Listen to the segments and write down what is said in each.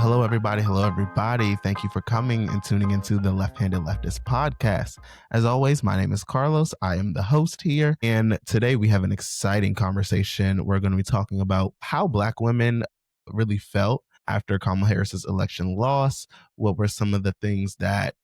Hello, everybody. Hello, everybody. Thank you for coming and tuning into the Left-Handed Leftist podcast. As always, my name is Carlos. I am the host here. And today we have an exciting conversation. We're going to be talking about how Black women really felt after Kamala Harris's election loss. What were some of the things that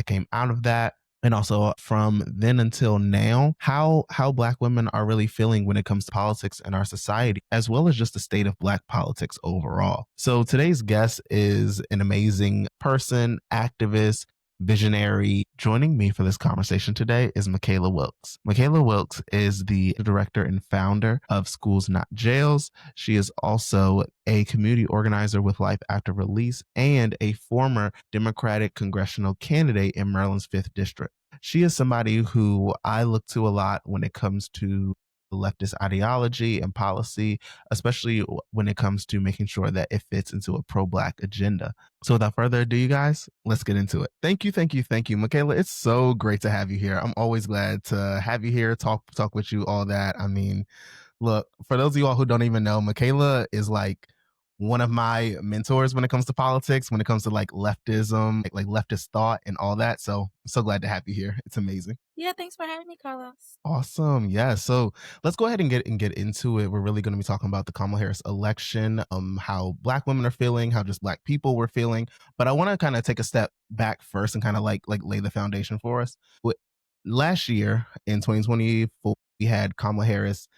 came out of that? And also from then until now, how Black women are really feeling when it comes to politics in our society, as well as just the state of Black politics overall. So today's guest is an amazing person, activist, visionary. Joining me for this conversation today is Mckayla Wilkes. Mckayla Wilkes is the director and founder of Schools Not Jails. She is also a community organizer with Life After Release and a former Democratic Congressional candidate in Maryland's 5th District. She is somebody who I look to a lot when it comes to leftist ideology and policy, especially when it comes to making sure that it fits into a pro-Black agenda. So without further ado, you guys, let's get into it. Thank you. Mckayla, it's so great to have you here. I'm always glad to have you here, talk with you, all that. I mean, look, for those of you all who don't even know, Mckayla is like one of my mentors when it comes to politics, when it comes to like leftism, like leftist thought and all that. So I'm so glad to have you here. It's amazing. Yeah, thanks for having me, Carlos. Awesome. Yeah. So let's go ahead and get into it. We're really going to be talking about the Kamala Harris election, how Black women are feeling, how just Black people were feeling. But I want to kind of take a step back first and kind of like lay the foundation for us. Last year in 2024, we had Kamala Harris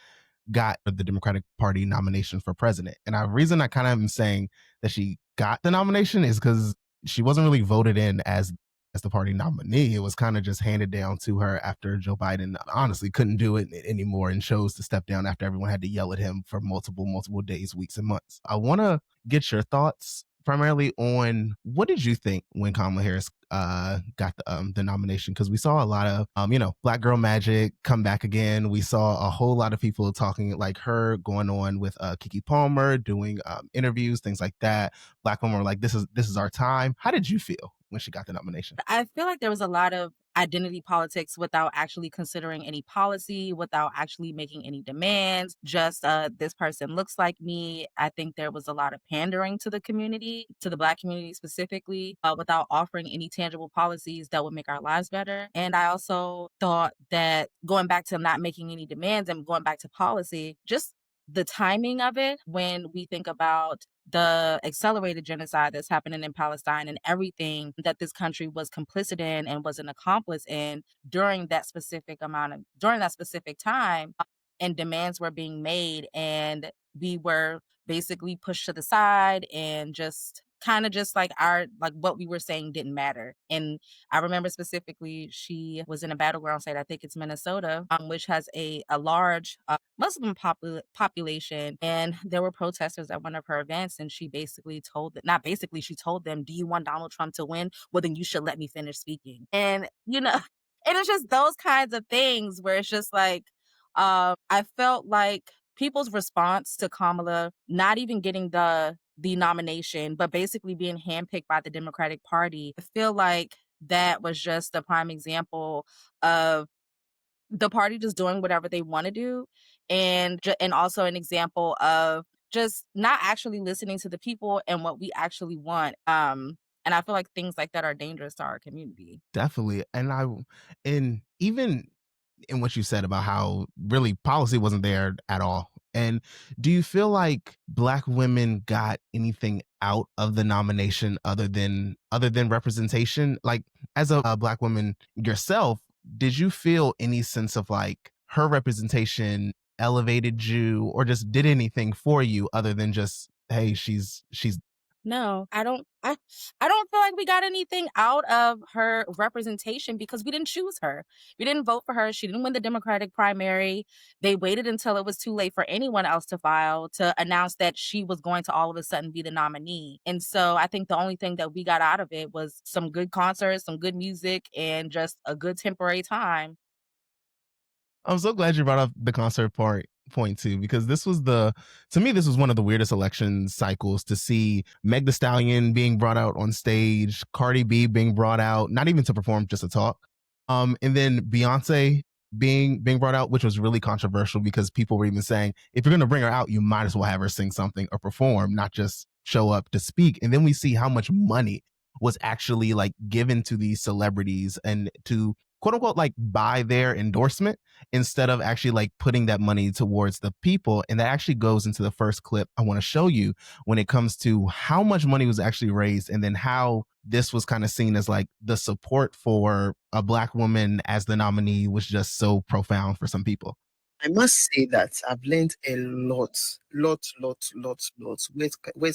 got the Democratic Party nomination for president. And the reason I kind of am saying that she got the nomination is because she wasn't really voted in as the party nominee. It was kind of just handed down to her after Joe Biden honestly couldn't do it anymore and chose to step down after everyone had to yell at him for multiple days, weeks, and months. I want to get your thoughts primarily on what did you think when Kamala Harris got the nomination, because we saw a lot of Black girl magic come back again. We saw a whole lot of people talking like her going on with Keke Palmer doing interviews, things like that. Black women were like, this is our time. How did you feel when she got the nomination? I feel like there was a lot of identity politics without actually considering any policy, without actually making any demands. Just this person looks like me. I think there was a lot of pandering to the community, to the Black community specifically, without offering any tangible policies that would make our lives better. And I also thought that going back to not making any demands and going back to policy, just the timing of it, when we think about the accelerated genocide that's happening in Palestine and everything that this country was complicit in and was an accomplice in during that specific time, and demands were being made, and we were basically pushed to the side, and just kind of just like what we were saying didn't matter. And I remember specifically she was in a battleground state, I think it's Minnesota, which has a large Muslim population, and there were protesters at one of her events, and she basically she told them, do you want Donald Trump to win? Well, then you should let me finish speaking. And and it's just those kinds of things where it's just like I felt like people's response to Kamala not even getting the nomination, but basically being handpicked by the Democratic Party, I feel like that was just a prime example of the party just doing whatever they want to do, and also an example of just not actually listening to the people and what we actually want. And I feel like things like that are dangerous to our community. Definitely. And even in what you said about how really policy wasn't there at all. And do you feel like Black women got anything out of the nomination other than representation? Like, as a Black woman yourself, did you feel any sense of like her representation elevated you or just did anything for you other than just, hey, she's No, I don't feel like we got anything out of her representation because we didn't choose her. We didn't vote for her. She didn't win the Democratic primary. They waited until it was too late for anyone else to file to announce that she was going to all of a sudden be the nominee. And so I think the only thing that we got out of it was some good concerts, some good music, and just a good temporary time. I'm so glad you brought up the concert point too, because to me, this was one of the weirdest election cycles to see Meg Thee Stallion being brought out on stage, Cardi B being brought out, not even to perform, just to talk. And then Beyonce being brought out, which was really controversial because people were even saying, if you're going to bring her out, you might as well have her sing something or perform, not just show up to speak. And then we see how much money was actually like given to these celebrities and to quote unquote like buy their endorsement instead of actually like putting that money towards the people. And that actually goes into the first clip I want to show you when it comes to how much money was actually raised and then how this was kind of seen as like the support for a black woman as the nominee was just so profound for some people. I must say that I've learned a lot. Words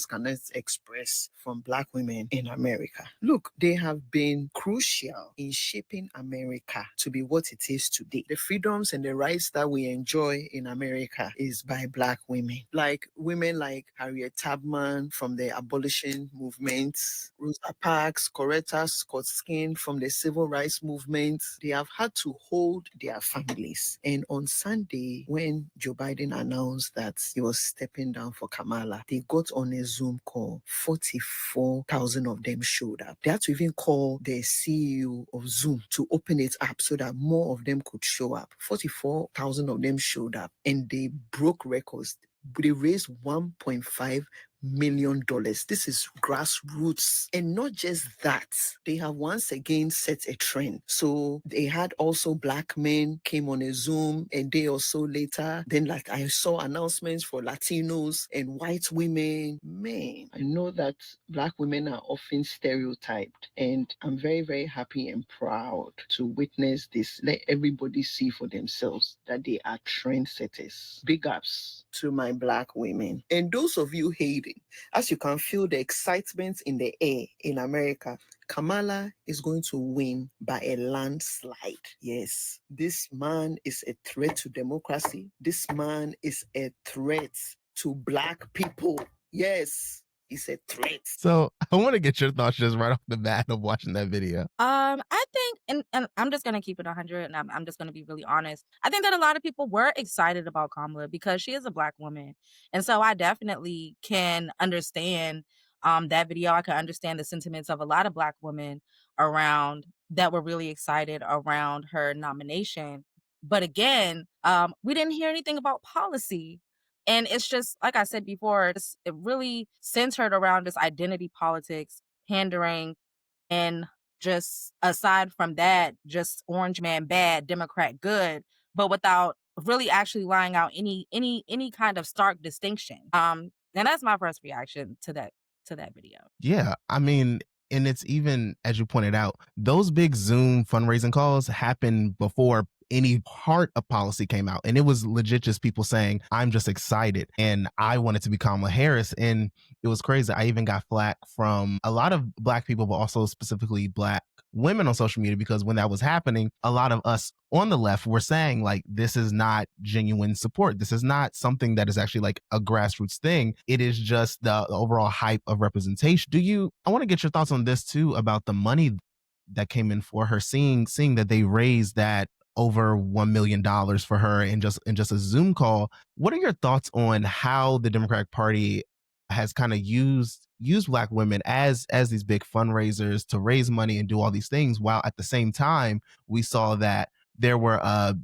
cannot express from Black women in America. Look, they have been crucial in shaping America to be what it is today. The freedoms and the rights that we enjoy in America is by Black women. Like women like Harriet Tubman from the abolition movement, Rosa Parks, Coretta Scott Skin from the civil rights movement. They have had to hold their families. And on Sunday, when Joe Biden announced that he was stepping down for Kamala, they got on a Zoom call. 44,000 of them showed up. They had to even call the CEO of Zoom to open it up so that more of them could show up. 44,000 of them showed up and they broke records. They raised $1.5 million. This is grassroots. And not just that, they have once again set a trend. So they had also Black men came on a Zoom a day or so later. Then like I saw announcements for Latinos and white women. Man, I know that Black women are often stereotyped, and I'm very, very happy and proud to witness this. Let everybody see for themselves that they are trendsetters. Big ups to my Black women. And those of you hating, as you can feel the excitement in the air in America, Kamala is going to win by a landslide. Yes, this man is a threat to democracy. This man is a threat to Black people. Yes, he's a threat. So I want to get your thoughts just right off the bat of watching that video. I think, and I'm just gonna keep it 100, and I'm just gonna be really honest. I think that a lot of people were excited about Kamala because she is a Black woman, and so I definitely can understand that video. I can understand the sentiments of a lot of Black women around that were really excited around her nomination. But again, we didn't hear anything about policy. And it's just like I said before, it really centered around this identity politics, pandering, and just aside from that, just orange man bad, Democrat good, but without really actually laying out any kind of stark distinction. And that's my first reaction to that video. Yeah. I mean, and it's even, as you pointed out, those big Zoom fundraising calls happened before any part of policy came out. And it was legit just people saying, I'm just excited and I wanted to be Kamala Harris. And it was crazy. I even got flack from a lot of Black people, but also specifically Black women on social media, because when that was happening, a lot of us on the left were saying, like, this is not genuine support. This is not something that is actually like a grassroots thing. It is just the overall hype of representation. I want to get your thoughts on this too, about the money that came in for her, seeing that they raised that over $1 million for her in just a Zoom call. What are your thoughts on how the Democratic Party has kind of used Black women as these big fundraisers to raise money and do all these things, while at the same time we saw that there were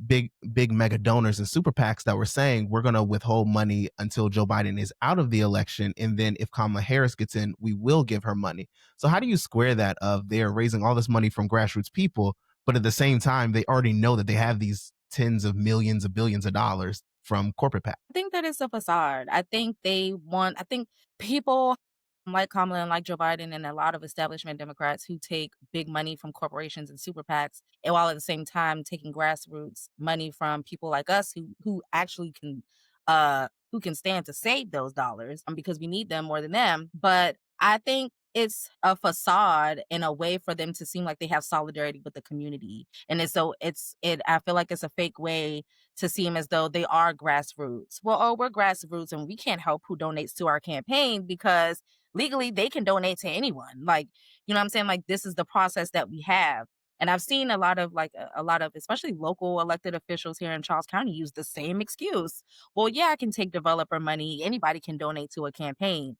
big mega donors and super PACs that were saying we're going to withhold money until Joe Biden is out of the election, and then if Kamala Harris gets in, we will give her money. So how do you square that of they're raising all this money from grassroots people, but at the same time they already know that they have these tens of millions of billions of dollars from corporate PAC? I think that it's a facade. I think people like Kamala and like Joe Biden and a lot of establishment Democrats who take big money from corporations and super PACs, and while at the same time taking grassroots money from people like us who actually can who can stand to save those dollars because we need them more than them. But I think it's a facade in a way for them to seem like they have solidarity with the community. And I feel like it's a fake way to seem as though they are grassroots. Well, oh, we're grassroots and we can't help who donates to our campaign because legally they can donate to anyone. Like, you know what I'm saying? Like, this is the process that we have. And I've seen a lot of a lot of especially local elected officials here in Charles County use the same excuse. Well, yeah, I can take developer money. Anybody can donate to a campaign.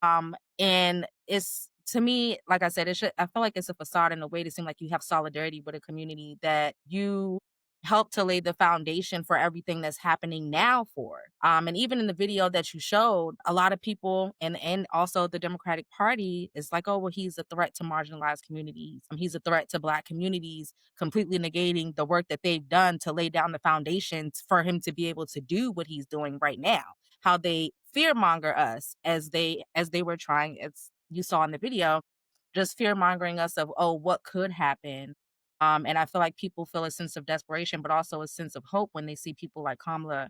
And it's, to me, like I said, I feel like it's a facade in a way to seem like you have solidarity with a community that you helped to lay the foundation for everything that's happening now for. And even in the video that you showed, a lot of people and also the Democratic Party is like, oh, well, he's a threat to marginalized communities. He's a threat to Black communities, completely negating the work that they've done to lay down the foundations for him to be able to do what he's doing right now. How they fearmonger us as they were trying, as you saw in the video, just fear mongering us of, oh, what could happen. And I feel like people feel a sense of desperation, but also a sense of hope when they see people like Kamala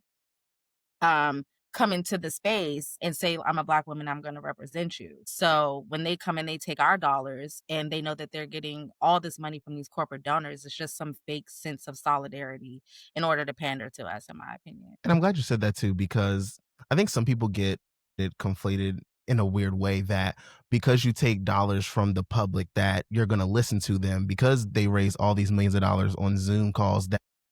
um, come into the space and say, I'm a Black woman, I'm going to represent you. So when they come and they take our dollars and they know that they're getting all this money from these corporate donors, it's just some fake sense of solidarity in order to pander to us, in my opinion. And I'm glad you said that too, because I think some people get it conflated in a weird way that because you take dollars from the public that you're going to listen to them because they raise all these millions of dollars on Zoom calls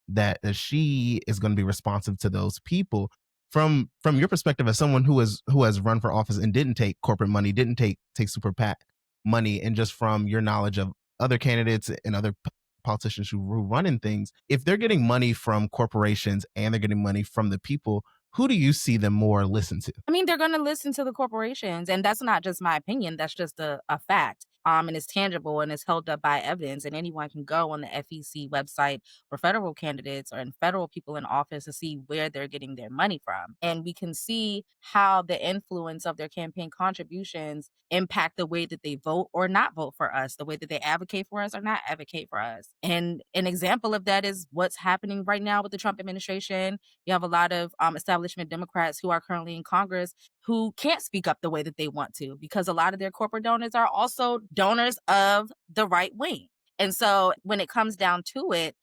that she is going to be responsive to those people. From your perspective as someone who has run for office and didn't take corporate money, didn't take super PAC money, and just from your knowledge of other candidates and other politicians who run in things, if they're getting money from corporations and they're getting money from the people, who do you see them more listen to? I mean, they're gonna listen to the corporations, and that's not just my opinion, that's just a fact. And it's tangible and it's held up by evidence, and anyone can go on the FEC website for federal candidates or in federal people in office to see where they're getting their money from. And we can see how the influence of their campaign contributions impact the way that they vote or not vote for us, the way that they advocate for us or not advocate for us. And an example of that is what's happening right now with the Trump administration. You have a lot of establishment Democrats who are currently in Congress who can't speak up the way that they want to because a lot of their corporate donors are also donors of the right wing. And so when it comes down to it,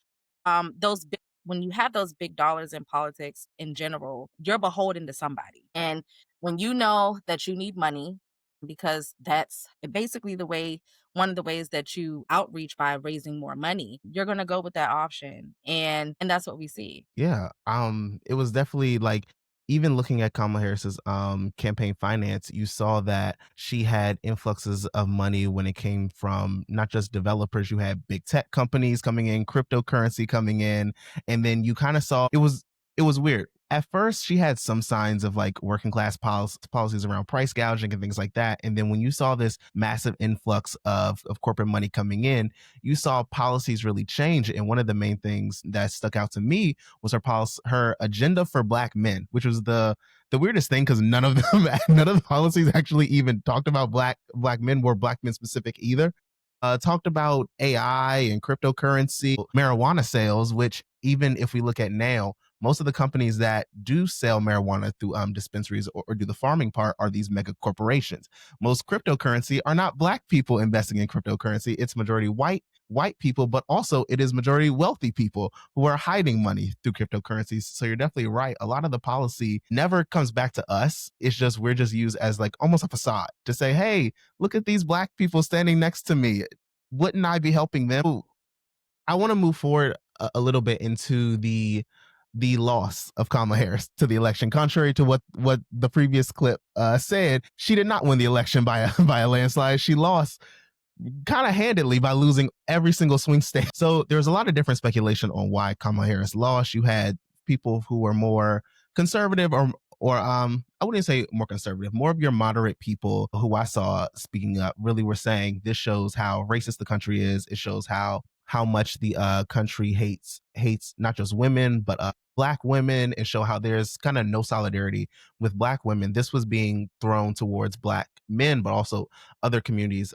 when you have those big dollars in politics in general, you're beholden to somebody. And when you know that you need money, because that's basically one of the ways that you outreach by raising more money, you're going to go with that option. And that's what we see. Yeah. It was definitely like even looking at Kamala Harris's campaign finance, you saw that she had influxes of money when it came from not just developers, you had big tech companies coming in, cryptocurrency coming in, and then you kind of saw it was weird. At first, she had some signs of like working class policies around price gouging and things like that. And then when you saw this massive influx of corporate money coming in, you saw policies really change. And one of the main things that stuck out to me was her agenda for Black men, which was the weirdest thing because none of the policies actually even talked about black men, were Black men specific either. Talked about AI and cryptocurrency, marijuana sales, which even if we look at now, most of the companies that do sell marijuana through dispensaries or do the farming part are these mega corporations. Most cryptocurrency are not Black people investing in cryptocurrency. It's majority white people, but also it is majority wealthy people who are hiding money through cryptocurrencies. So you're definitely right. A lot of the policy never comes back to us. It's just we're just used as like almost a facade to say, hey, look at these Black people standing next to me. Wouldn't I be helping them? Ooh, I want to move forward a little bit into the loss of Kamala Harris to the election. Contrary to what the previous clip said, she did not win the election by by a landslide. She lost kind of handedly by losing every single swing state. So there's a lot of different speculation on why Kamala Harris lost. You had people who were more conservative or I wouldn't say more conservative, more of your moderate people who I saw speaking up really were saying this shows how racist the country is. It shows how much the country hates not just women but Black women, and show how there's kind of no solidarity with Black women. This was being thrown towards Black men, but also other communities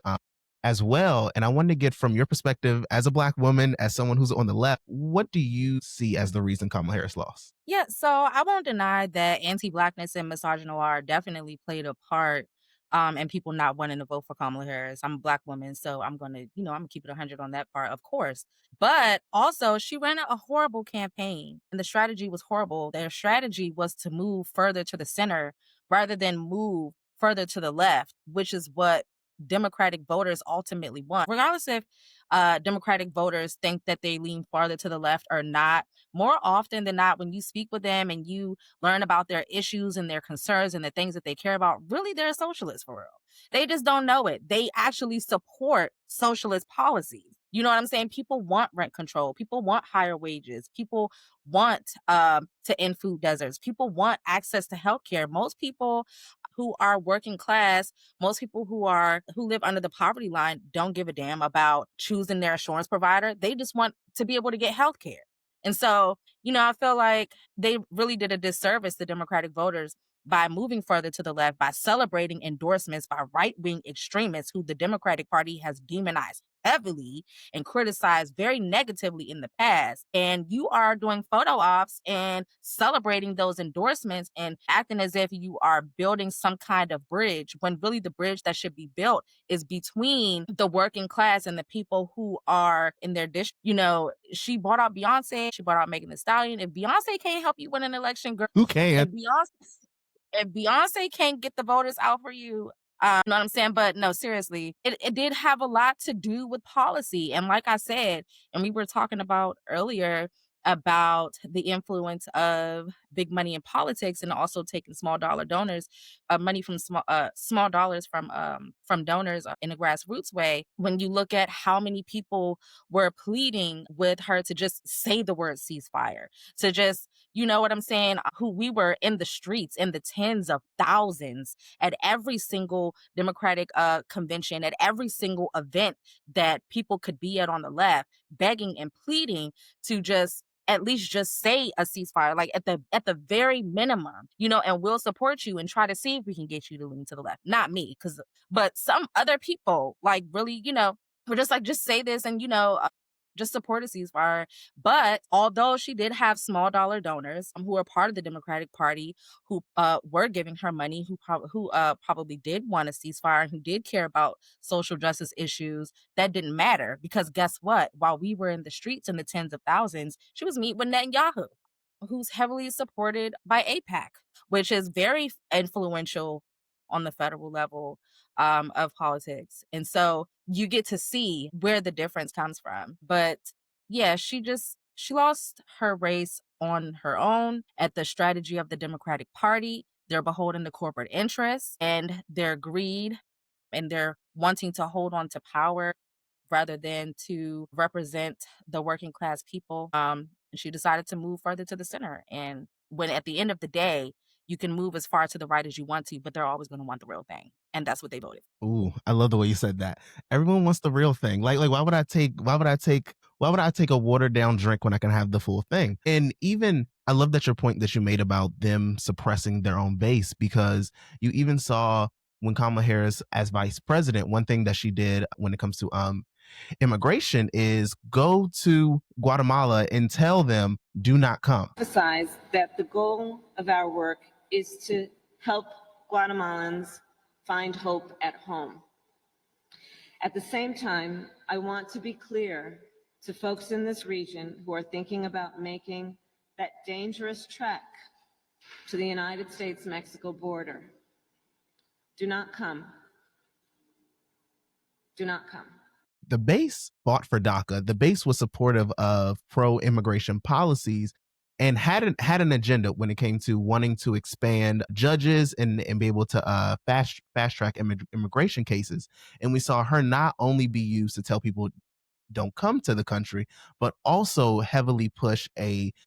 as well. And I wanted to get from your perspective as a Black woman, as someone who's on the left, what do you see as the reason Kamala Harris lost? Yeah, so I won't deny that anti-blackness and misogynoir definitely played a part in people not wanting to vote for Kamala Harris. I'm a Black woman, so I'm gonna keep it 100 on that part, of course. But also, she ran a horrible campaign, and the strategy was horrible. Their strategy was to move further to the center rather than move further to the left, which is what Democratic voters ultimately want. Regardless if Democratic voters think that they lean farther to the left or not, more often than not, when you speak with them and you learn about their issues and their concerns and the things that they care about, really they're socialists for real. They just don't know it. They actually support socialist policies. You know what I'm saying? People want rent control. People want higher wages. People want to end food deserts. People want access to healthcare. Most people who are working class, most people who live under the poverty line don't give a damn about choosing their insurance provider. They just want to be able to get healthcare. And so, I feel like they really did a disservice to Democratic voters by moving further to the left, by celebrating endorsements by right wing extremists who the Democratic Party has demonized heavily and criticized very negatively in the past. And you are doing photo ops and celebrating those endorsements and acting as if you are building some kind of bridge when really the bridge that should be built is between the working class and the people who are in their district. She bought out Beyonce, she bought out Megan Thee Stallion. If Beyonce can't help you win an election, girl, Who can? if Beyonce can't get the voters out for you, you know what I'm saying? But no, seriously, it did have a lot to do with policy. And like I said, and we were talking about earlier about the influence of big money in politics and also taking small dollar donors, money from small dollars from donors in a grassroots way. When you look at how many people were pleading with her to just say the word ceasefire, to just, you know what I'm saying, who we were in the streets in the tens of thousands at every single Democratic convention, at every single event that people could be at on the left, begging and pleading to just at least just say a ceasefire, like at the very minimum, and we'll support you and try to see if we can get you to lean to the left. Not me, but some other people, like, really, were just like, just say this and just support a ceasefire. But although she did have small dollar donors who are part of the Democratic Party who were giving her money, who probably did want a ceasefire and who did care about social justice issues, that didn't matter because guess what? While we were in the streets in the tens of thousands, she was meeting with Netanyahu, who's heavily supported by AIPAC, which is very influential on the federal level of politics. And so you get to see where the difference comes from. But yeah, she lost her race on her own at the strategy of the Democratic Party. They're beholden to corporate interests and their greed and their wanting to hold on to power rather than to represent the working class people. She decided to move further to the center. And when at the end of the day, you can move as far to the right as you want to, but they're always going to want the real thing. And that's what they voted. Ooh, I love the way you said that. Everyone wants the real thing. Like why would I take a watered down drink when I can have the full thing? And even I love that your point that you made about them suppressing their own base, because you even saw when Kamala Harris as vice president, one thing that she did when it comes to immigration is go to Guatemala and tell them do not come. Emphasize that the goal of our work is to help Guatemalans find hope at home. At the same time, I want to be clear to folks in this region who are thinking about making that dangerous trek to the United States-Mexico border. Do not come. Do not come. The base fought for DACA. The base was supportive of pro-immigration policies and had an agenda when it came to wanting to expand judges and be able to fast track immigration cases. And we saw her not only be used to tell people don't come to the country, but also heavily push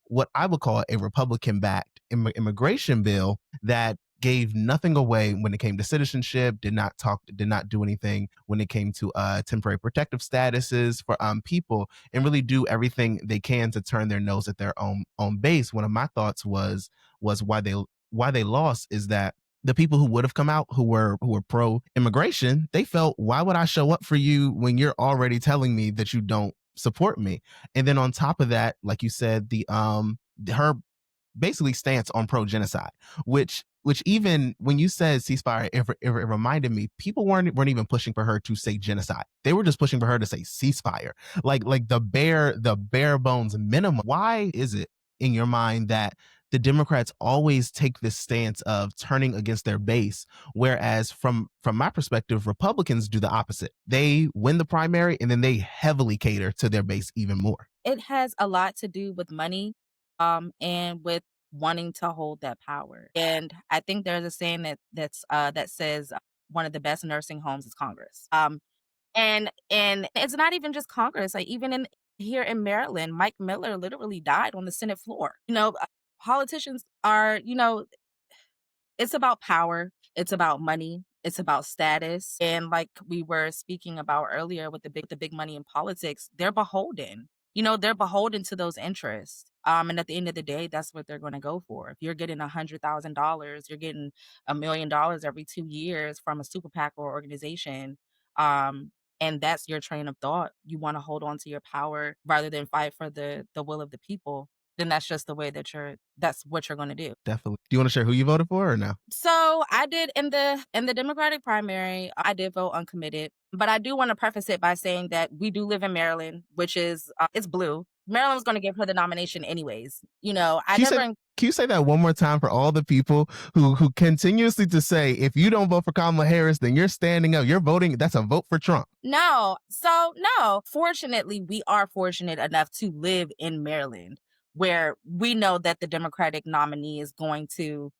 what I would call a Republican-backed immigration bill that gave nothing away when it came to citizenship, did not do anything when it came to temporary protective statuses for people, and really do everything they can to turn their nose at their own base. One of my thoughts was why they lost is that the people who would have come out who were pro immigration, they felt, why would I show up for you when you're already telling me that you don't support me? And then on top of that, like you said, her basically stance on pro genocide, which even when you said ceasefire, it reminded me people weren't even pushing for her to say genocide. They were just pushing for her to say ceasefire, like the bare bones minimum. Why is it in your mind that the Democrats always take this stance of turning against their base, whereas from my perspective, Republicans do the opposite? They win the primary and then they heavily cater to their base even more. It has a lot to do with money, and with wanting to hold that power. And I think there's a saying that says one of the best nursing homes is Congress. And it's not even just Congress, like even in here in Maryland, Mike Miller literally died on the Senate floor. Politicians are, it's about power, it's about money, it's about status. And like we were speaking about earlier with the big money in politics, they're beholden. They're beholden to those interests. And at the end of the day, that's what they're going to go for. If you're getting $100,000, you're getting $1 million every 2 years from a super PAC or organization. And that's your train of thought. You want to hold on to your power rather than fight for the will of the people. Then that's just the way that's what you're going to do. Definitely. Do you want to share who you voted for or no? So I did in the Democratic primary, I did vote uncommitted, but I do want to preface it by saying that we do live in Maryland, which is it's blue. Maryland was going to give her the nomination anyways. Can you say that one more time for all the people who continuously to say, if you don't vote for Kamala Harris, then you're standing up, you're voting, that's a vote for Trump. No. Fortunately, we are fortunate enough to live in Maryland, where we know that the Democratic nominee is going to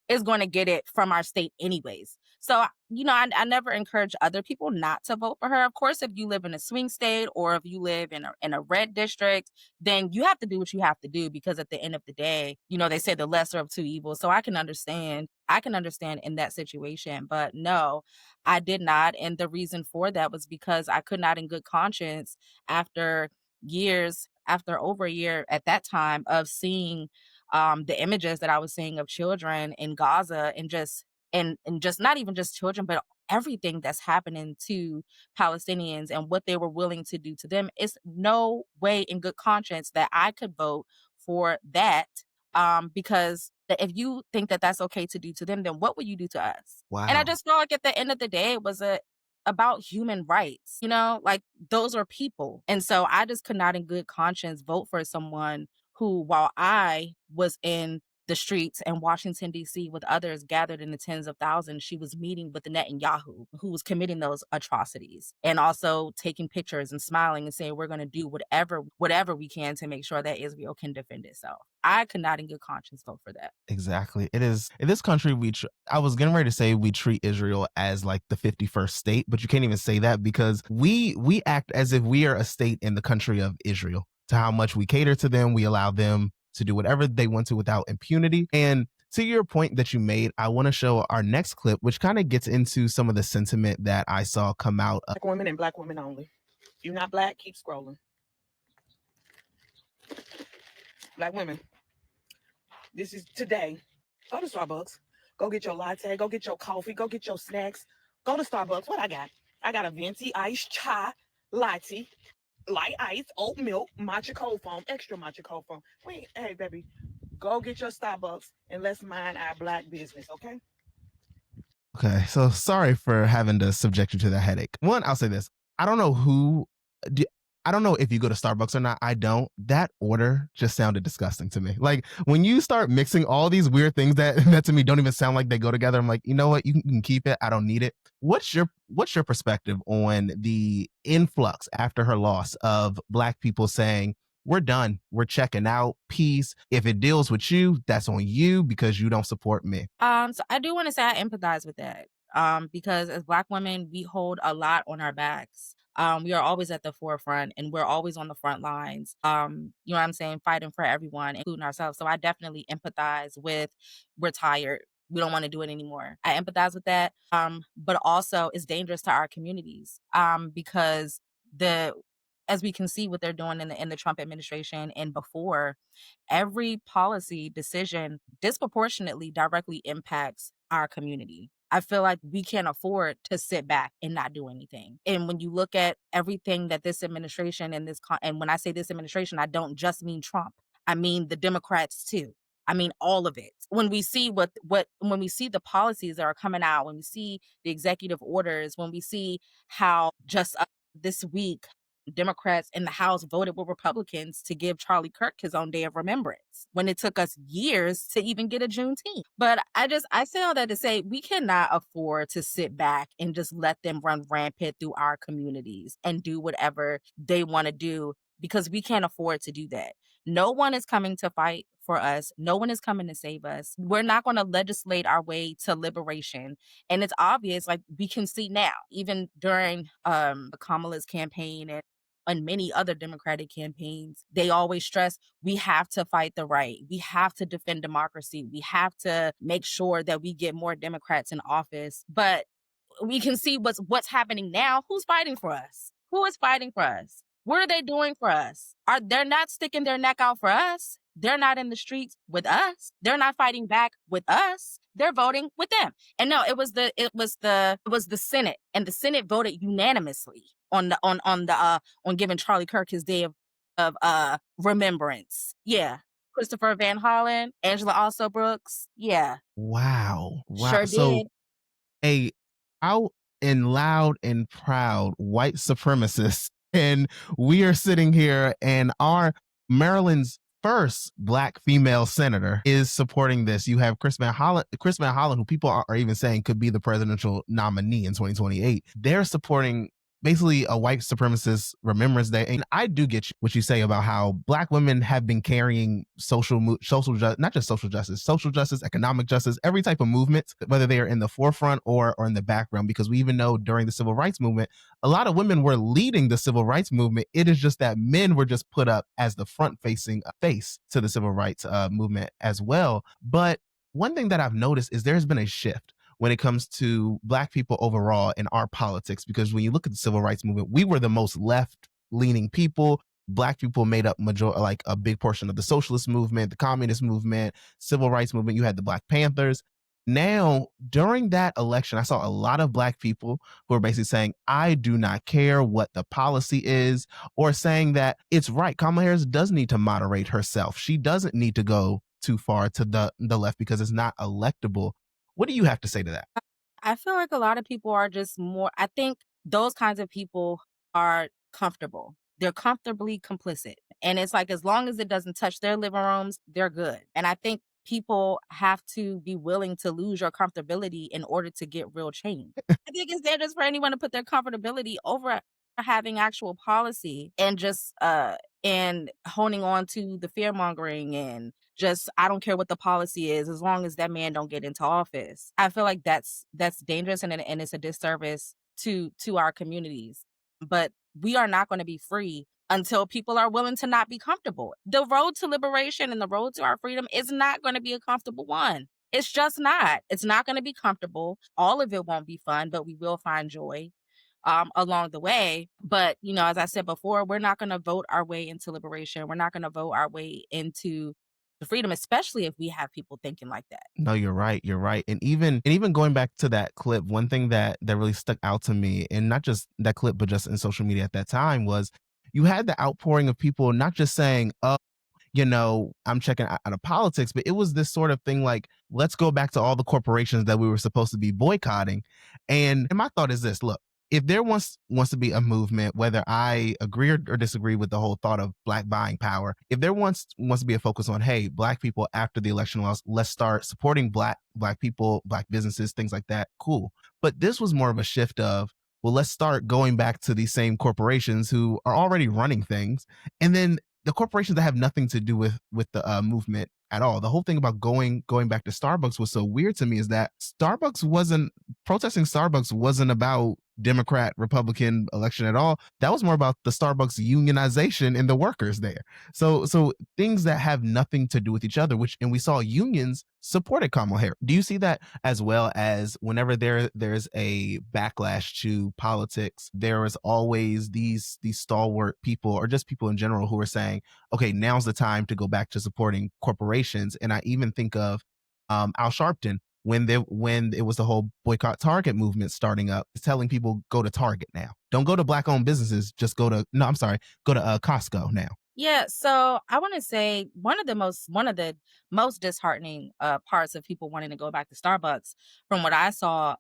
get it from our state anyways. So, I never encourage other people not to vote for her. Of course, if you live in a swing state or if you live in a red district, then you have to do what you have to do, because at the end of the day, they say the lesser of two evils. So I can understand in that situation, but no, I did not. And the reason for that was because I could not in good conscience, after over a year at that time, of seeing the images that I was seeing of children in Gaza, and just not even just children, but everything that's happening to Palestinians and what they were willing to do to them. It's no way in good conscience that I could vote for that, because if you think that that's okay to do to them, then what will you do to us? Wow. And I just felt like at the end of the day, it was about human rights, like those are people. And so I just could not in good conscience vote for someone who, while I was in the streets in Washington, D.C. with others gathered in the tens of thousands, she was meeting with Netanyahu, who was committing those atrocities, and also taking pictures and smiling and saying, we're going to do whatever we can to make sure that Israel can defend itself. I could not in good conscience vote for that. Exactly. It is in this country. I was getting ready to say we treat Israel as like the 51st state, but you can't even say that, because we act as if we are a state in the country of Israel. To how much we cater to them, we allow them to do whatever they want to without impunity. And to your point that you made, I want to show our next clip, which kind of gets into some of the sentiment that I saw come out. Black women and black women only. If you're not black, keep scrolling. Black women. This is today. Go to Starbucks. Go get your latte. Go get your coffee. Go get your snacks. Go to Starbucks. What I got? I got a venti iced chai latte, light ice, oat milk, matcha cold foam, extra matcha cold foam. Wait, hey, baby, go get your Starbucks and let's mind our black business, okay? Okay, so sorry for having to subject you to that headache. One, I'll say this. I don't know if you go to Starbucks or not. I don't. That order just sounded disgusting to me. Like when you start mixing all these weird things that to me don't even sound like they go together, I'm like, you know what? You can keep it. I don't need it. What's your perspective on the influx after her loss of Black people saying, we're done, we're checking out, peace. If it deals with you, that's on you because you don't support me. So I do want to say I empathize with that. Because as Black women, we hold a lot on our backs. We are always at the forefront and we're always on the front lines. You know what I'm saying? Fighting for everyone, including ourselves. So I definitely empathize with, we're tired, we don't want to do it anymore. I empathize with that. But also it's dangerous to our communities. Because as we can see what they're doing in the Trump administration and before, every policy decision disproportionately directly impacts our community. I feel like we can't afford to sit back and not do anything. And when you look at everything that this administration and when I say this administration, I don't just mean Trump. I mean the Democrats too. I mean all of it. When we see when we see the policies that are coming out, when we see the executive orders, when we see how just this week Democrats in the House voted with Republicans to give Charlie Kirk his own day of remembrance when it took us years to even get a Juneteenth. But I say all that to say we cannot afford to sit back and just let them run rampant through our communities and do whatever they want to do, because we can't afford to do that. No one is coming to fight for us. No one is coming to save us. We're not going to legislate our way to liberation. And it's obvious, like we can see now, even during Kamala's campaign and many other Democratic campaigns, they always stress we have to fight the right. We have to defend democracy. We have to make sure that we get more Democrats in office. But we can see what's happening now. Who's fighting for us? Who is fighting for us? What are they doing for us? They're not sticking their neck out for us? They're not in the streets with us. They're not fighting back with us. They're voting with them. And no, it was the Senate, and the Senate voted unanimously on giving Charlie Kirk his day of remembrance. Yeah. Christopher Van Hollen, Angela Also Brooks. Yeah. Wow. Wow. Sure So did. a out and loud and proud white supremacist, and we are sitting here, and our Maryland's first black female senator is supporting this. You have Chris Van Hollen, who people are even saying could be the presidential nominee in 2028. They're supporting basically a white supremacist Remembrance Day. And I do get what you say about how black women have been carrying not just social justice, economic justice, every type of movement, whether they are in the forefront or in the background, because we even know during the civil rights movement, a lot of women were leading the civil rights movement. It is just that men were just put up as the front facing face to the civil rights movement as well. But one thing that I've noticed is there's been a shift when it comes to black people overall in our politics, because when you look at the civil rights movement, we were the most left leaning people. Black people made up like a big portion of the socialist movement, the communist movement, civil rights movement. You had the Black Panthers. Now, during that election, I saw a lot of black people who are basically saying, I do not care what the policy is, or saying that it's right. Kamala Harris does need to moderate herself. She doesn't need to go too far to the left because it's not electable. What do you have to say to that? I feel like a lot of people are I think those kinds of people are comfortable. They're comfortably complicit. And it's like, as long as it doesn't touch their living rooms, they're good. And I think people have to be willing to lose your comfortability in order to get real change. I think it's dangerous for anyone to put their comfortability over having actual policy and just and honing on to the fear mongering and just, I don't care what the policy is as long as that man don't get into office. I feel like that's dangerous, and it's a disservice to our communities. But we are not going to be free until people are willing to not be comfortable. The road to liberation and the road to our freedom is not going to be a comfortable one. It's just not. It's not going to be comfortable. All of it won't be fun, but we will find joy along the way. But, as I said before, we're not going to vote our way into liberation. We're not going to vote our way into the freedom, especially if we have people thinking like that. No, you're right. You're right. And even going back to that clip, one thing that really stuck out to me, and not just that clip, but just in social media at that time, was you had the outpouring of people not just saying, "Oh, I'm checking out of politics," but it was this sort of thing like, let's go back to all the corporations that we were supposed to be boycotting. And my thought is this: look, if there wants to be a movement, whether I agree or disagree with the whole thought of black buying power, if there wants to be a focus on, hey, black people after the election laws, let's start supporting black people, black businesses, things like that, cool. But this was more of a shift of, well, let's start going back to these same corporations who are already running things, and then the corporations that have nothing to do with the movement at all. The whole thing about going back to Starbucks was so weird to me, is that protesting Starbucks wasn't about Democrat Republican election at all. That was more about the Starbucks unionization and the workers there. So things that have nothing to do with each other, and we saw unions supported Kamala Harris. Do you see that as well? As whenever there's a backlash to politics, there is always these stalwart people, or just people in general, who are saying, okay, now's the time to go back to supporting corporations. And I even think of Al Sharpton, when it was the whole boycott Target movement starting up, is telling people, go to Target now. Don't go to black owned businesses. Just go to Costco now. Yeah, so I want to say one of the most disheartening parts of people wanting to go back to Starbucks, from what I saw,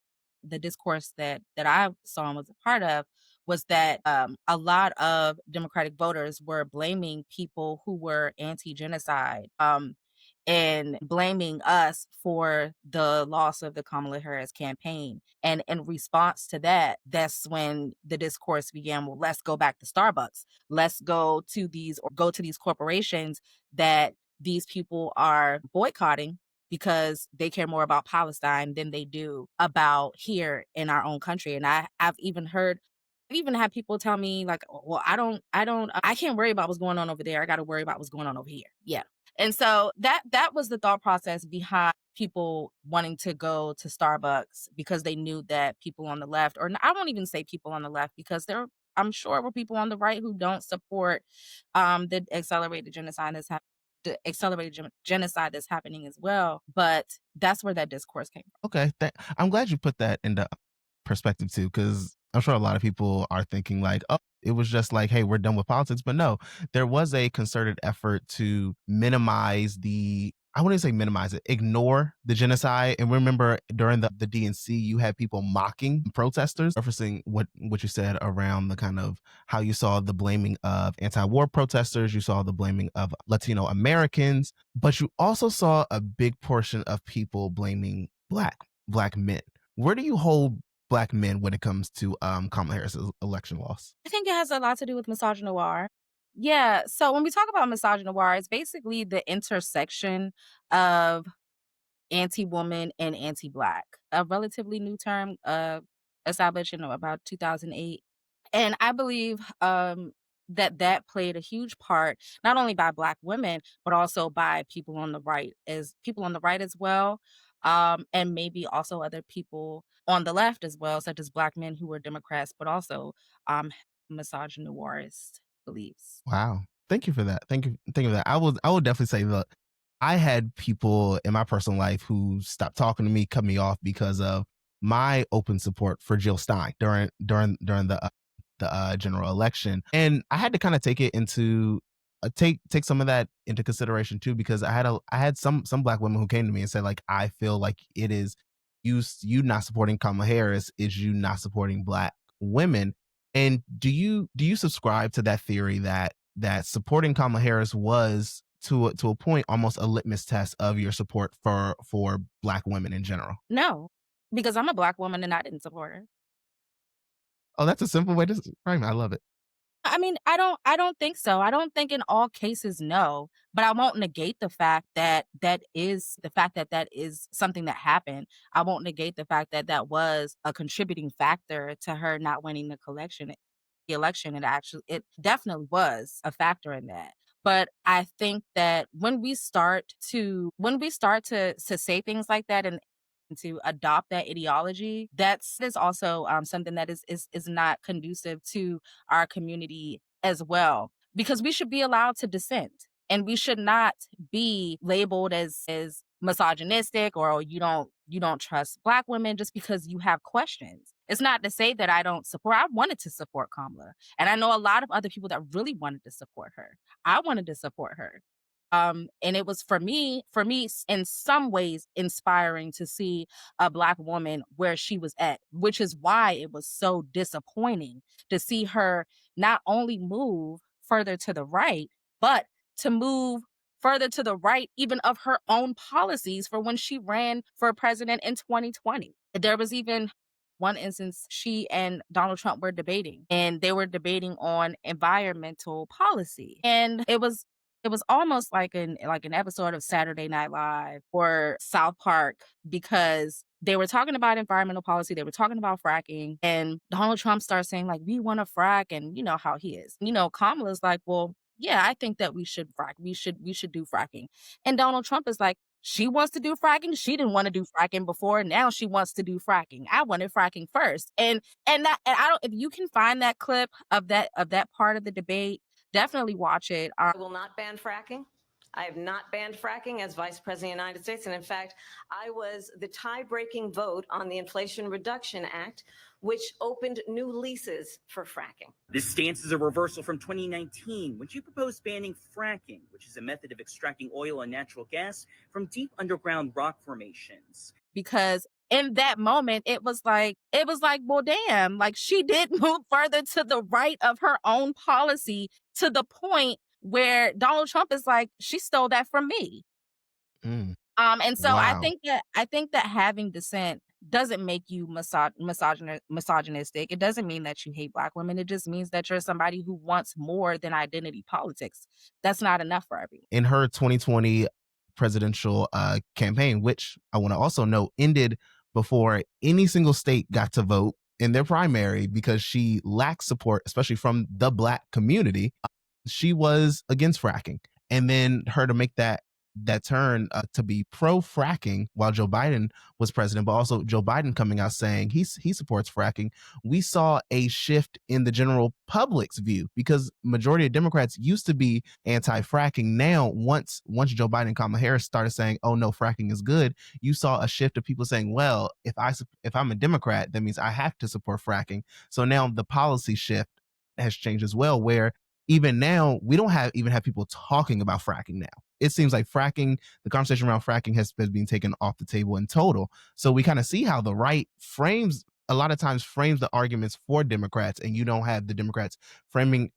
the discourse that I saw and was a part of, was that a lot of Democratic voters were blaming people who were anti-genocide, and blaming us for the loss of the Kamala Harris campaign. And in response to that, that's when the discourse began. Well, let's go back to Starbucks. Let's go to these corporations that these people are boycotting because they care more about Palestine than they do about here in our own country. And I've even had people tell me like, well, I can't worry about what's going on over there. I got to worry about what's going on over here. Yeah. And so that was the thought process behind people wanting to go to Starbucks, because they knew that people on the left, or I won't even say people on the left, because I'm sure were people on the right who don't support the accelerated genocide that's happening as well. But that's where that discourse came from. Okay, I'm glad you put that into perspective too, because I'm sure a lot of people are thinking like, oh, it was just like, hey, we're done with politics. But no, there was a concerted effort to minimize I wouldn't say minimize it, ignore the genocide. And remember during the DNC, you had people mocking protesters, referencing what you said around the kind of how you saw the blaming of anti-war protesters, you saw the blaming of Latino Americans, but you also saw a big portion of people blaming black men. Where do you hold black men when it comes to Kamala Harris's election loss? I think it has a lot to do with misogynoir. Yeah. So when we talk about misogynoir, it's basically the intersection of anti-woman and anti-black, a relatively new term established in about 2008. And I believe that played a huge part, not only by Black women, but also by people on the right as well. And maybe also other people on the left as well, such as Black men who were Democrats, but also misogynoirist beliefs. Wow. Thank you for that. Thank you for that. I will definitely say that I had people in my personal life who stopped talking to me, cut me off because of my open support for Jill Stein during the general election. And I had to kind of take it into take some of that into consideration too, because I had some black women who came to me and said like, I feel like it is you not supporting Kamala Harris is you not supporting black women. And do you subscribe to that theory that supporting Kamala Harris was to a point almost a litmus test of your support for black women in general? No, because I'm a Black woman and I didn't support her. Oh, that's a simple way to frame it. I love it. I mean, I don't think so. I don't think in all cases, no, but I won't negate the fact that that is something that happened. I won't negate the fact that that was a contributing factor to her not winning the election. It definitely was a factor in that. But I think that when we start to say things like that and to adopt that ideology, that is also something that is not conducive to our community as well, because we should be allowed to dissent, and we should not be labeled as misogynistic, or you don't trust Black women just because you have questions. It's not to say that I wanted to support Kamala, and I know a lot of other people that really wanted to support her. I wanted to support her. And it was in some ways inspiring to see a Black woman where she was at, which is why it was so disappointing to see her not only move further to the right, but to move further to the right even of her own policies for when she ran for president in 2020. There was even one instance she and Donald Trump were debating, and they were debating on environmental policy. And it was almost like an episode of Saturday Night Live or South Park, because they were talking about environmental policy, they were talking about fracking, and Donald Trump starts saying like, we want to frack, and you know how he is. Kamala's like, well, yeah, I think that we should frack. We should do fracking. And Donald Trump is like, she wants to do fracking. She didn't want to do fracking before. Now she wants to do fracking. I wanted fracking first. And I don't, if you can find that clip of that part of the debate, definitely watch it. I will not ban fracking. I have not banned fracking as Vice President of the United States. And in fact, I was the tie-breaking vote on the Inflation Reduction Act, which opened new leases for fracking. This stance is a reversal from 2019, when she proposed banning fracking, which is a method of extracting oil and natural gas from deep underground rock formations. Because in that moment, it was like, well, damn, like she did move further to the right of her own policy, to the point where Donald Trump is like, she stole that from me. Mm. And so Wow. I think that having dissent doesn't make you misogynistic. It doesn't mean that you hate Black women. It just means that you're somebody who wants more than identity politics. That's not enough for everyone. In her 2020 presidential campaign, which I want to also note ended before any single state got to vote in their primary because she lacked support, especially from the Black community. She was against fracking, and then her to make that turn to be pro fracking while Joe Biden was president, but also Joe Biden coming out saying he supports fracking. We saw a shift in the general public's view because majority of Democrats used to be anti-fracking. Now, once Joe Biden and Kamala Harris started saying, "Oh no, fracking is good," you saw a shift of people saying, "Well, if I'm a Democrat, that means I have to support fracking." So now the policy shift has changed as well, where even now we don't even have people talking about fracking now. It seems like the conversation around fracking has been taken off the table in total. So we kind of see how the right a lot of times frames the arguments for Democrats, and you don't have the Democrats framing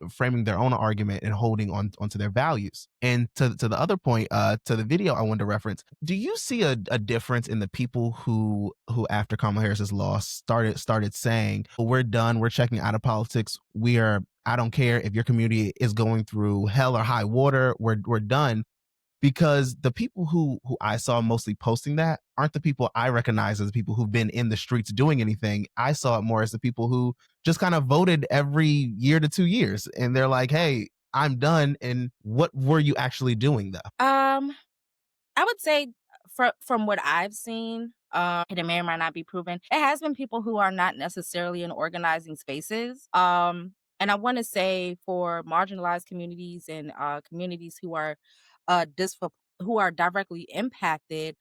their own argument and holding onto their values. And to the other point, to the video I wanted to reference, do you see a difference in the people who after Kamala Harris's loss started saying, "We're done, we're checking out of politics, I don't care if your community is going through hell or high water, we're done"? Because the people who I saw mostly posting that aren't the people I recognize as the people who've been in the streets doing anything. I saw it more as the people who just kind of voted every year to 2 years, and they're like, "Hey, I'm done." And what were you actually doing though? I would say from what I've seen, and it may or might not be proven, it has been people who are not necessarily in organizing spaces. And I want to say for marginalized communities and communities who are who are directly impacted,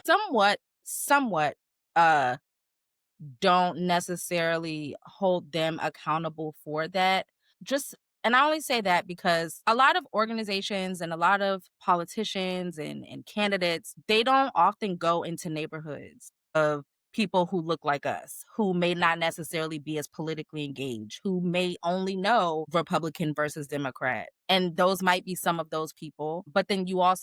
somewhat uh, don't necessarily hold them accountable for that. Just and I only say that because a lot of organizations and a lot of politicians and candidates, they don't often go into neighborhoods of people who look like us, who may not necessarily be as politically engaged, who may only know Republican versus Democrat. And those might be some of those people. But then you had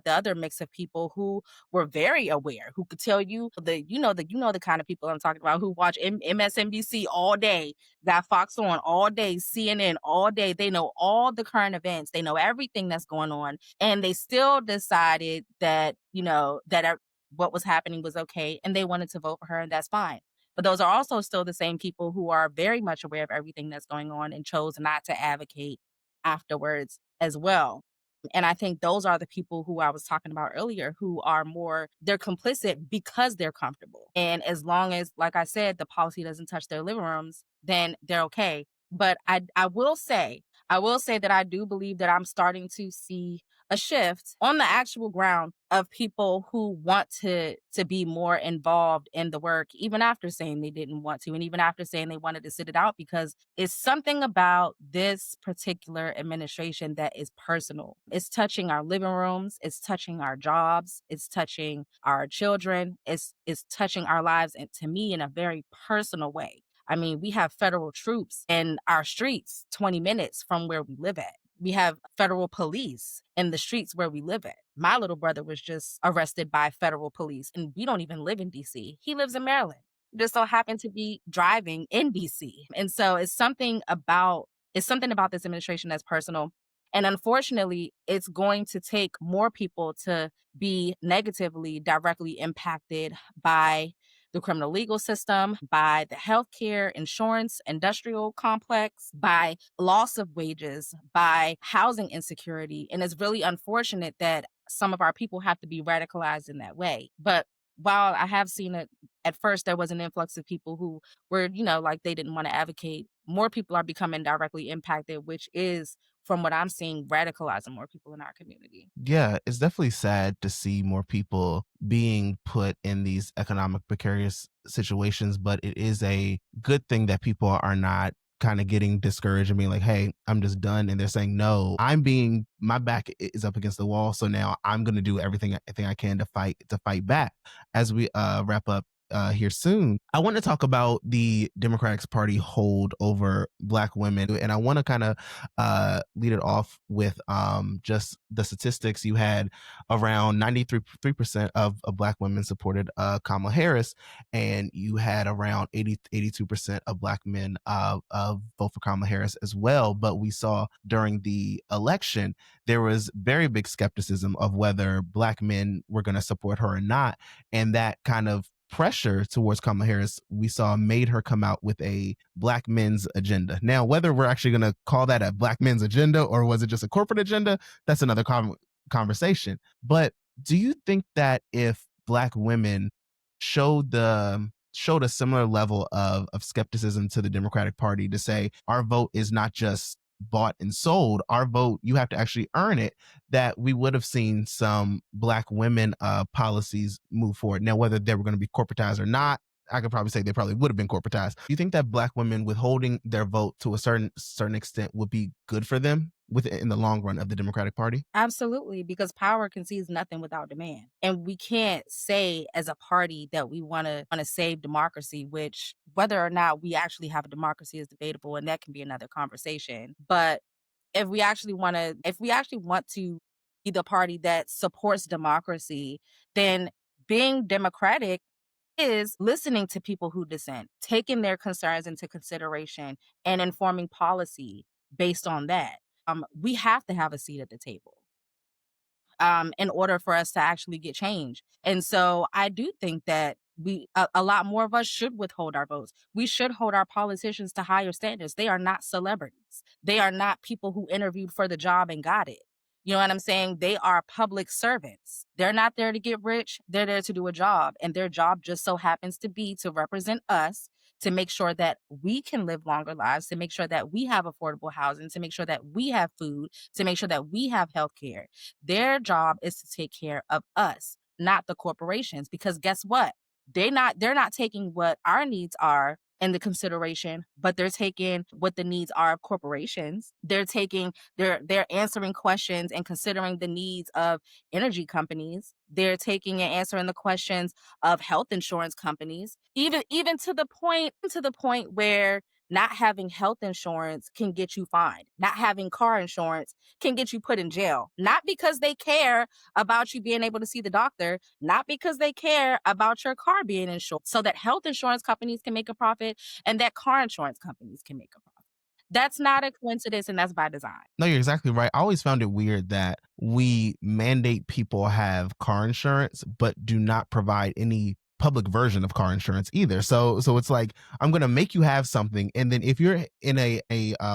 the other mix of people who were very aware, who could tell you the kind of people I'm talking about, who watch MSNBC all day, got Fox on all day, CNN all day. They know all the current events. They know everything that's going on, and they still decided that what was happening was okay, and they wanted to vote for her, and that's fine. But those are also still the same people who are very much aware of everything that's going on and chose not to advocate afterwards as well. And I think those are the people who I was talking about earlier, who are they're complicit because they're comfortable. And as long as, like I said, the policy doesn't touch their living rooms, then they're okay. But I will say that I do believe that I'm starting to see a shift on the actual ground of people who want to be more involved in the work, even after saying they didn't want to, and even after saying they wanted to sit it out, because it's something about this particular administration that is personal. It's touching our living rooms, it's touching our jobs, it's touching our children, it's touching our lives, and to me, in a very personal way. I mean, we have federal troops in our streets 20 minutes from where we live at. We have federal police in the streets where we live at. My little brother was just arrested by federal police, and we don't even live in DC. He lives in Maryland. Just so happened to be driving in DC. And so it's something about this administration that's personal. And unfortunately, it's going to take more people to be negatively directly impacted by the criminal legal system, by the healthcare, insurance, industrial complex, by loss of wages, by housing insecurity. And it's really unfortunate that some of our people have to be radicalized in that way. But while I have seen it, at first there was an influx of people who were, like they didn't want to advocate. More people are becoming directly impacted, which is, from what I'm seeing, radicalizing more people in our community. Yeah, it's definitely sad to see more people being put in these economic precarious situations, but it is a good thing that people are not kind of getting discouraged and being like, "Hey, I'm just done." And they're saying, "No, my back is up against the wall. So now I'm going to do everything I can to fight back." As we wrap up here soon. I want to talk about the Democratic Party hold over Black women, and I want to kind of lead it off with just the statistics. You had around 93% of Black women supported Kamala Harris, and you had around 82% of Black men vote for Kamala Harris as well. But we saw during the election, there was very big skepticism of whether Black men were going to support her or not. And that kind of pressure towards Kamala Harris, we saw, made her come out with a Black men's agenda. Now, whether we're actually going to call that a Black men's agenda or was it just a corporate agenda, that's another conversation. But do you think that if Black women showed a similar level of skepticism to the Democratic Party to say our vote is not just bought and sold, our vote, you have to actually earn it, that we would have seen some Black women policies move forward? Now, whether they were going to be corporatized or not, I could probably say they probably would have been corporatized. Do you think that Black women withholding their vote to a certain extent would be good for them in the long run of the Democratic Party? Absolutely, because power concedes nothing without demand. And we can't say as a party that we want to save democracy, which whether or not we actually have a democracy is debatable, and that can be another conversation. But if we actually want to be the party that supports democracy, then being democratic is listening to people who dissent, taking their concerns into consideration, and informing policy based on that. We have to have a seat at the table in order for us to actually get change. And so I do think that a lot more of us should withhold our votes. We should hold our politicians to higher standards. They are not celebrities. They are not people who interviewed for the job and got it. You know what I'm saying? They are public servants. They're not there to get rich. They're there to do a job. And their job just so happens to be to represent us, to make sure that we can live longer lives, to make sure that we have affordable housing, to make sure that we have food, to make sure that we have health care. Their job is to take care of us, not the corporations. Because guess what? They're not taking what our needs are into consideration, but they're taking what the needs are of corporations. They're answering questions and considering the needs of energy companies. They're taking and answering the questions of health insurance companies, even to the point where not having health insurance can get you fined. Not having car insurance can get you put in jail. Not because they care about you being able to see the doctor, not because they care about your car being insured, so that health insurance companies can make a profit and that car insurance companies can make a profit. That's not a coincidence, and that's by design. No, you're exactly right. I always found it weird that we mandate people have car insurance, but do not provide any public version of car insurance either. So it's like, I'm going to make you have something, and then if you're in a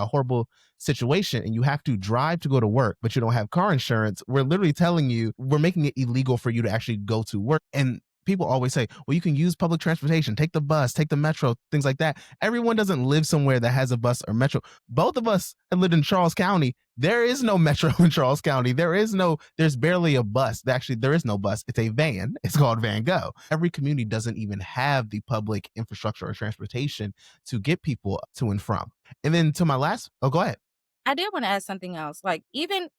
horrible situation and you have to drive to go to work, but you don't have car insurance, we're literally telling you, we're making it illegal for you to actually go to work. And people always say, well, you can use public transportation, take the bus, take the metro, things like that. Everyone doesn't live somewhere that has a bus or metro. Both of us have lived in Charles County. There is no metro in Charles County. There's barely a bus. Actually, there is no bus. It's a van. It's called Van Go. Every community doesn't even have the public infrastructure or transportation to get people to and from. And then to my last, go ahead. I did want to add something else. Like even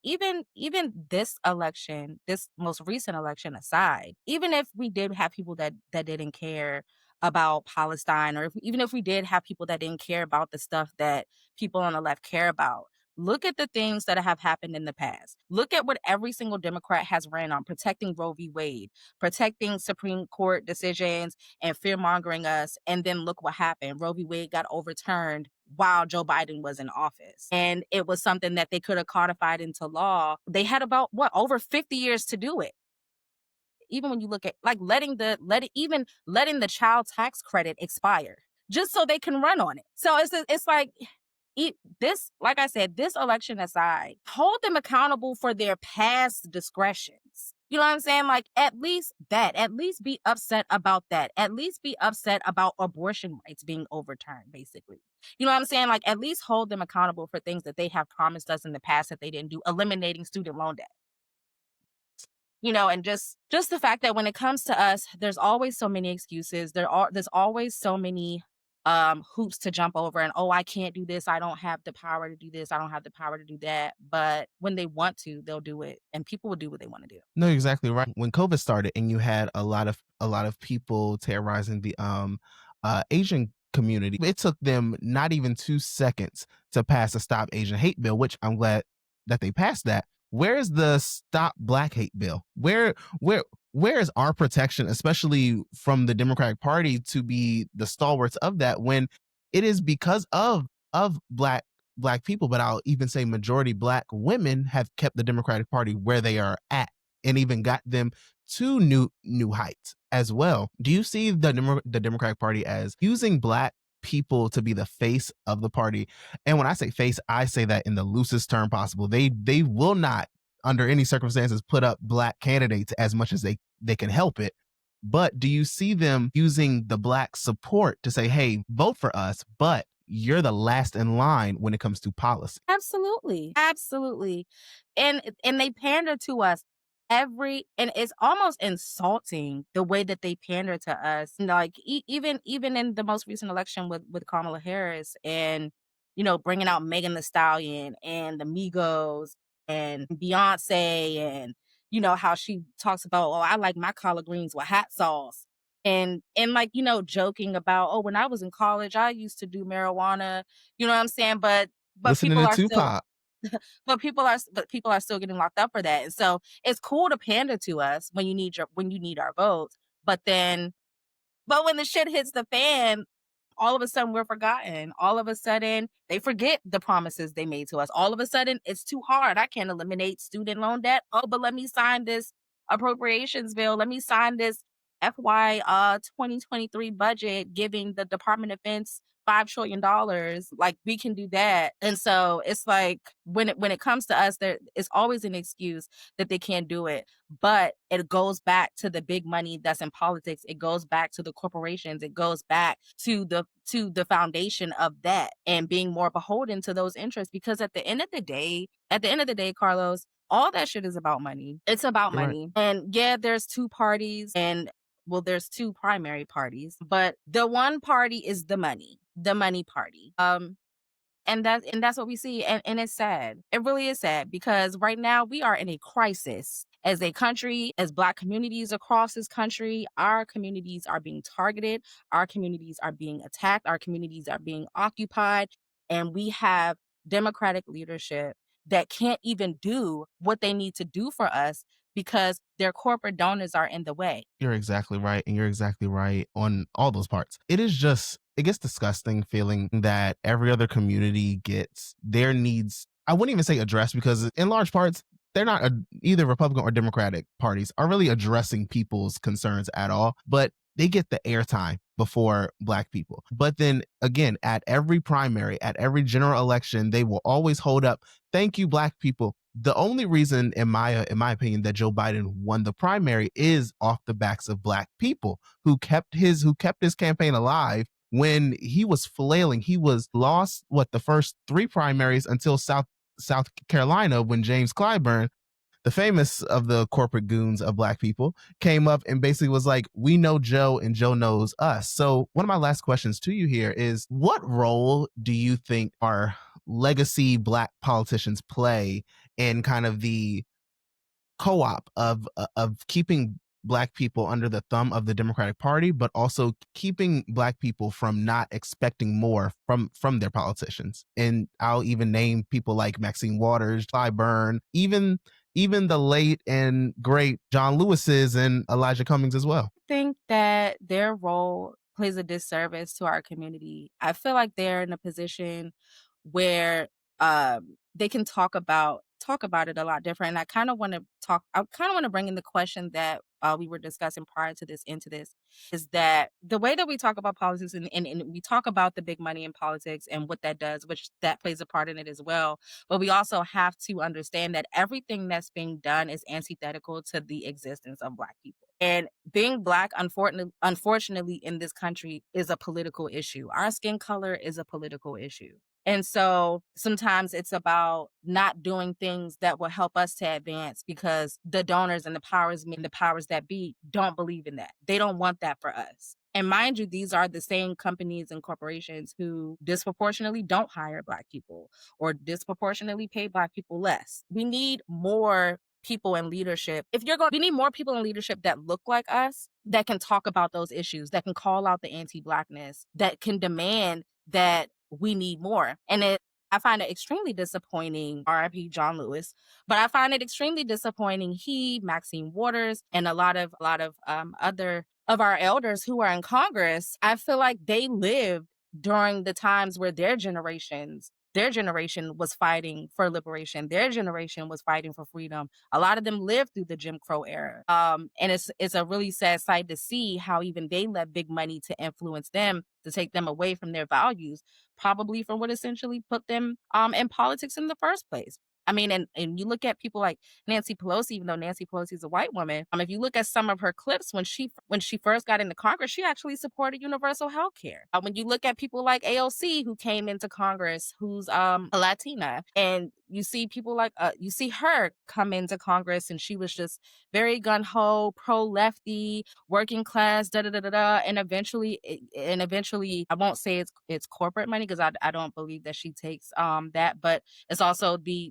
this election, this most recent election aside, even if we did have people that didn't care about Palestine, or even if we did have people that didn't care about the stuff that people on the left care about, look at the things that have happened in the past. Look at what every single Democrat has ran on: protecting Roe v. Wade, protecting Supreme Court decisions, and fear-mongering us. And then look what happened. Roe v. Wade got overturned while Joe Biden was in office. And it was something that they could have codified into law. They had about, over 50 years to do it. Even when you look at like letting the child tax credit expire just so they can run on it. So it's like, this, like I said, this election aside, hold them accountable for their past discretions. You know what I'm saying? Like, at least be upset about that. At least be upset about abortion rights being overturned, basically. You know what I'm saying? Like, at least hold them accountable for things that they have promised us in the past that they didn't do, eliminating student loan debt. You know, and just the fact that when it comes to us, there's always so many excuses. There's always so many hoops to jump over, and I can't do this, I don't have the power to do this, I don't have the power to do that. But when they want to, they'll do it, and people will do what they want to do. No, you're exactly right. When COVID started and you had a lot of a lot of people terrorizing the Asian community. It took them not even 2 seconds to pass a Stop Asian Hate bill, which I'm glad that they passed that. Where is the Stop Black Hate bill? Where is our protection, especially from the Democratic Party, to be the stalwarts of that when it is because of black people, but I'll even say majority black women have kept the Democratic Party where they are at and even got them to new heights as well. Do you see the Democratic Party as using black people to be the face of the party? And when I say face, I say that in the loosest term possible. They will not, under any circumstances, put up black candidates as much as they can help it. But do you see them using the black support to say, hey, vote for us, but you're the last in line when it comes to policy? Absolutely. Absolutely. And they pander to us and it's almost insulting the way that they pander to us. Like even in the most recent election with Kamala Harris and bringing out Megan Thee Stallion and the Migos and Beyonce and how she talks about, oh, I like my collard greens with hot sauce. And like, joking about, oh, when I was in college, I used to do marijuana, you know what I'm saying? But Listening people to are still Tupac. but people are still getting locked up for that. And so it's cool to pander to us when you need our votes. But when the shit hits the fan, all of a sudden we're forgotten. All of a sudden they forget the promises they made to us. All of a sudden it's too hard. I can't eliminate student loan debt. Oh, but let me sign this appropriations bill. Let me sign this FY 2023 budget giving the Department of Defense $5 trillion. Like we can do that. And so it's like when it comes to us, there is always an excuse that they can't do it. But it goes back to the big money that's in politics. It goes back to the corporations. It goes back to the foundation of that and being more beholden to those interests. Because at the end of the day, Carlos, all that shit is about money. It's about You're right. money. And yeah, there's two parties and well, there's two primary parties, but the one party is the money party. And that's what we see. And it's sad. It really is sad because right now we are in a crisis as a country, as Black communities across this country. Our communities are being targeted. Our communities are being attacked. Our communities are being occupied. And we have Democratic leadership that can't even do what they need to do for us because their corporate donors are in the way. You're exactly right. And you're exactly right on all those parts. It gets disgusting feeling that every other community gets their needs, I wouldn't even say addressed, because in large parts, they're not either Republican or Democratic parties are really addressing people's concerns at all, but they get the airtime before Black people. But then again, at every primary, at every general election, they will always hold up, thank you, Black people. The only reason, in my opinion, that Joe Biden won the primary is off the backs of Black people who kept his campaign alive when he was flailing. He was lost the first three primaries until South Carolina, when James Clyburn, the famous of the corporate goons of Black people, came up and basically was like, we know Joe and Joe knows us. So one of my last questions to you here is, what role do you think our legacy Black politicians play in kind of the co-op of keeping Black people under the thumb of the Democratic Party, but also keeping Black people from not expecting more from their politicians? And I'll even name people like Maxine Waters, Clyburn, even the late and great John Lewis's and Elijah Cummings as well. I think that their role plays a disservice to our community. I feel like they're in a position where they can talk about it a lot different. And I kind of want to bring in the question that we were discussing prior to this into this, is that the way that we talk about politics and we talk about the big money in politics and what that does, which that plays a part in it as well. But we also have to understand that everything that's being done is antithetical to the existence of Black people. And being Black, unfortunately, in this country is a political issue. Our skin color is a political issue. And so sometimes it's about not doing things that will help us to advance because the donors and the powers that be don't believe in that. They don't want that for us. And mind you, these are the same companies and corporations who disproportionately don't hire Black people or disproportionately pay Black people less. We need more people in leadership. We need more people in leadership that look like us, that can talk about those issues, that can call out the anti-Blackness, that can demand that we need more. And I find it extremely disappointing, RIP John Lewis, but I find it extremely disappointing Maxine Waters, and a lot of other of our elders who are in Congress, I feel like they lived during the times where their generation was fighting for liberation. Their generation was fighting for freedom. A lot of them lived through the Jim Crow era. And it's a really sad sight to see how even they let big money to influence them, to take them away from their values, probably from what essentially put them in politics in the first place. I mean, and you look at people like Nancy Pelosi, even though Nancy Pelosi is a white woman, if you look at some of her clips when she first got into Congress, she actually supported universal health care. When you look at people like AOC, who came into Congress, who's a Latina, and you see people like you see her come into Congress, and she was just very gun-ho, pro-lefty, working class, and eventually I won't say it's corporate money, because I don't believe that she takes that, but it's also the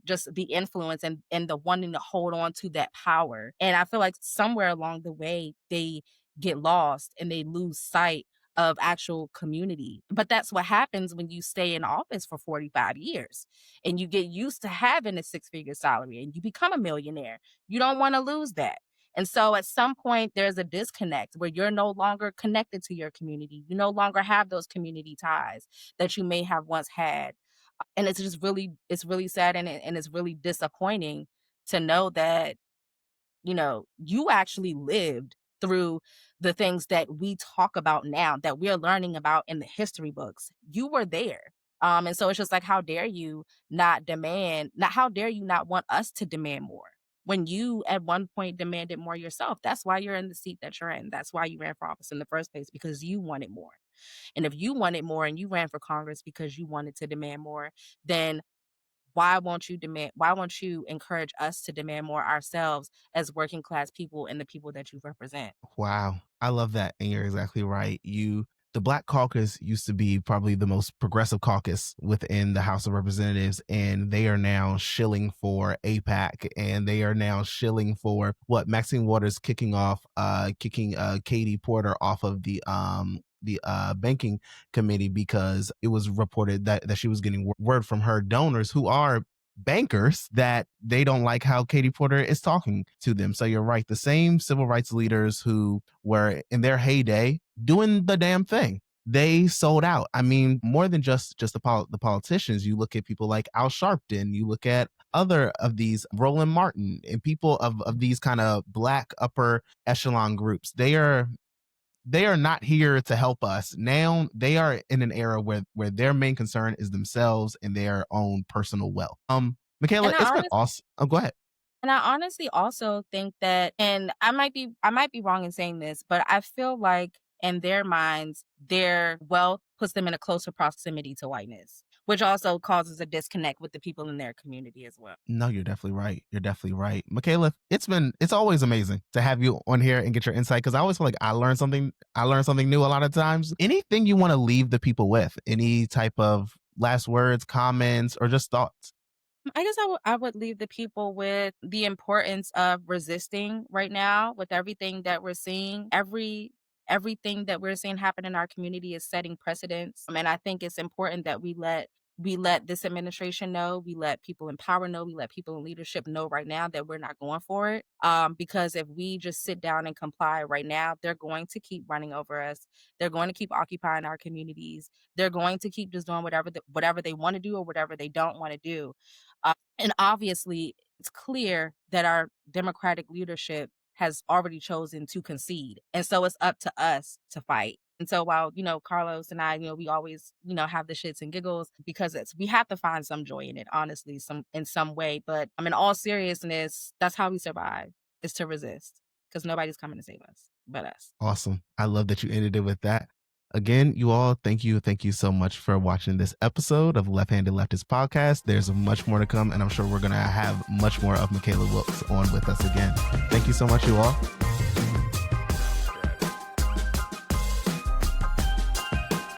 influence and the wanting to hold on to that power. And I feel like somewhere along the way they get lost and they lose sight of actual community. But that's what happens when you stay in office for 45 years and you get used to having a 6-figure salary and you become a millionaire. You don't want to lose that. And so at some point there's a disconnect where you're no longer connected to your community. You no longer have those community ties that you may have once had. And it's really sad, and it's really disappointing to know that, you actually lived through the things that we talk about now, that we're learning about in the history books. You were there. And so it's just like, how dare you not want us to demand more when you at one point demanded more yourself? That's why you're in the seat that you're in. That's why you ran for office in the first place, because you wanted more. And if you wanted more and you ran for Congress because you wanted to demand more, then why won't you encourage us to demand more ourselves as working class people and the people that you represent? Wow. I love that. And you're exactly right. The Black Caucus used to be probably the most progressive caucus within the House of Representatives, and they are now shilling for AIPAC, and they are now shilling for what Maxine Waters kicking Katie Porter off of the banking committee, because it was reported that she was getting word from her donors, who are bankers, that they don't like how Katie Porter is talking to them. So you're right. The same civil rights leaders who were in their heyday doing the damn thing, they sold out. I mean, more than just the politicians. You look at people like Al Sharpton, you look at other of these, Roland Martin, and people of these kind of Black upper echelon groups. They are not here to help us. Now they are in an era where their main concern is themselves and their own personal wealth. Mckayla, And it's been awesome. Oh, go ahead. And I honestly also think that, and I might be wrong in saying this, but I feel like in their minds, their wealth puts them in a closer proximity to whiteness, which also causes a disconnect with the people in their community as well. No, you're definitely right. You're definitely right. Mckayla, it's always amazing to have you on here and get your insight, because I always feel like I learn something new a lot of times. Anything you want to leave the people with? Any type of last words, comments, or just thoughts? I guess I would leave the people with the importance of resisting right now with everything that we're seeing. Everything that we're seeing happen in our community is setting precedents. And I think it's important that we let this administration know, we let people in power know, we let people in leadership know right now that we're not going for it. Because if we just sit down and comply right now, they're going to keep running over us. They're going to keep occupying our communities. They're going to keep just doing whatever they want to do or whatever they don't want to do. And obviously, it's clear that our Democratic leadership has already chosen to concede. And so it's up to us to fight. And so while, Carlos and I, we always, have the shits and giggles, because we have to find some joy in it, honestly, in some way. But in all seriousness, that's how we survive, is to resist, because nobody's coming to save us but us. Awesome. I love that you ended it with that. Again, you all, thank you so much for watching this episode of Left-Handed Leftist Podcast. There's much more to come, and I'm sure we're going to have much more of Mckayla Wilkes on with us again. Thank you so much, you all.